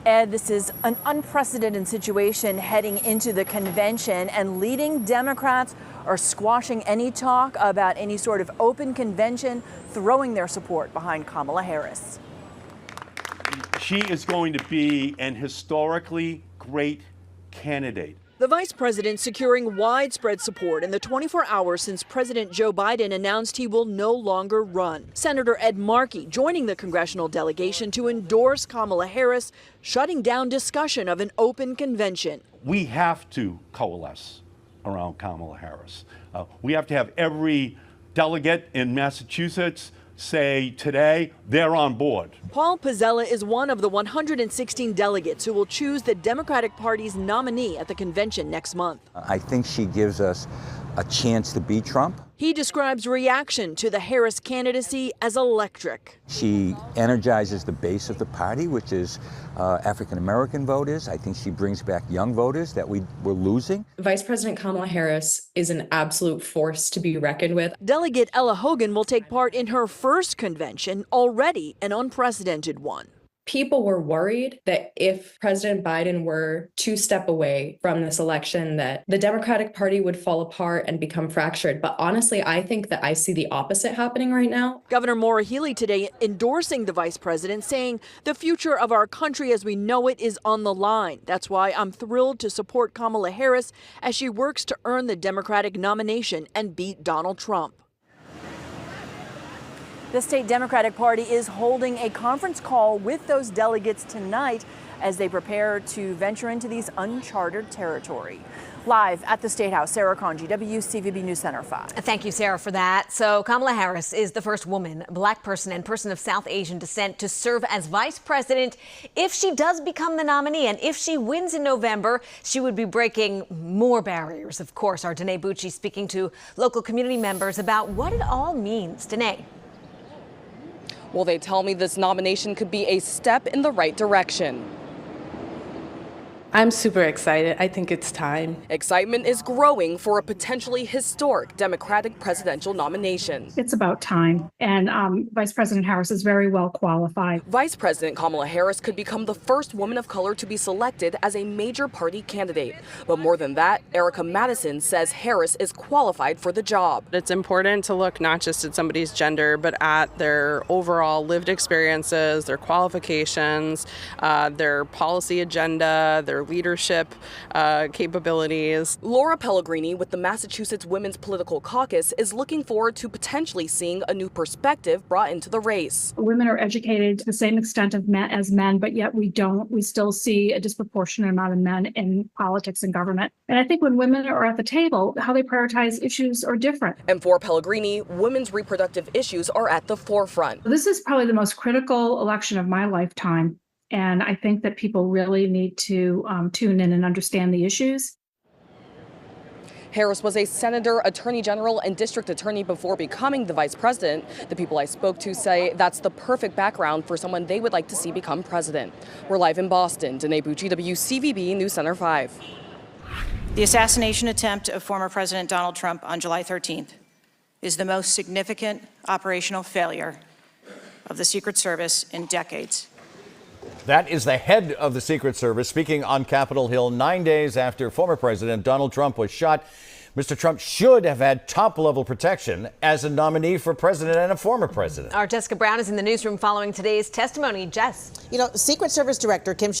Ed, this is an unprecedented situation heading into the convention, and leading Democrats are squashing any talk about any sort of open convention, throwing their support behind Kamala Harris. She is going to be an historically great candidate. The vice president securing widespread support in the 24 hours since President Joe Biden announced he will no longer run. Senator Ed Markey joining the congressional delegation to endorse Kamala Harris, shutting down discussion of an open convention. We have to coalesce around Kamala Harris. We have to have every delegate in Massachusetts say today they're on board. Paul Pizzella is one of the 116 delegates who will choose the Democratic Party's nominee at the convention next month. I think she gives us a chance to beat Trump. He describes reaction to the Harris candidacy as electric. She energizes the base of the party, which is African-American voters. I think she brings back young voters that we were losing. Vice President Kamala Harris is an absolute force to be reckoned with. Delegate Ella Hogan will take part in her first convention, already an unprecedented one. People were worried that if President Biden were to step away from this election, that the Democratic Party would fall apart and become fractured. But honestly, I think that I see the opposite happening right now. Governor Maura Healey today endorsing the vice president, saying the future of our country as we know it is on the line. That's why I'm thrilled to support Kamala Harris as she works to earn the Democratic nomination and beat Donald Trump. The state Democratic Party is holding a conference call with those delegates tonight as they prepare to venture into these uncharted territory. Live at the State House, Sarah Conji, WCVB News Center 5. Thank you, Sarah, for that. So Kamala Harris is the first woman, black person, and person of South Asian descent to serve as vice president. If she does become the nominee and if she wins in November, she would be breaking more barriers. Of course, our Danae Bucci speaking to local community members about what it all means. Danae. Well, they tell me this nomination could be a step in the right direction. I'm super excited. I think it's time. Excitement is growing for a potentially historic Democratic presidential nomination. It's about time, and Vice President Harris is very well qualified. Vice President Kamala Harris could become the first woman of color to be selected as a major party candidate. But more than that, Erica Madison says Harris is qualified for the job. It's important to look not just at somebody's gender, but at their overall lived experiences, their qualifications, their policy agenda, their leadership capabilities. Laura Pellegrini with the Massachusetts Women's Political Caucus is looking forward to potentially seeing a new perspective brought into the race. Women are educated to the same extent as men, but yet we don't. We still see a disproportionate amount of men in politics and government. And I think when women are at the table, how they prioritize issues are different. And for Pellegrini, women's reproductive issues are at the forefront. This is probably the most critical election of my lifetime. And I think that people really need to tune in and understand the issues. Harris was a senator, attorney general, and district attorney before becoming the vice president. The people I spoke to say that's the perfect background for someone they would like to see become president. We're live in Boston. Danae Bucci, WCVB News Center 5. The assassination attempt of former President Donald Trump on July 13th is the most significant operational failure of the Secret Service in decades. That is the head of the Secret Service speaking on Capitol Hill 9 days after former President Donald Trump was shot. Mr. Trump should have had top-level protection as a nominee for president and a former president. Our Jessica Brown is in the newsroom following today's testimony. Jess. You know, Secret Service Director Kim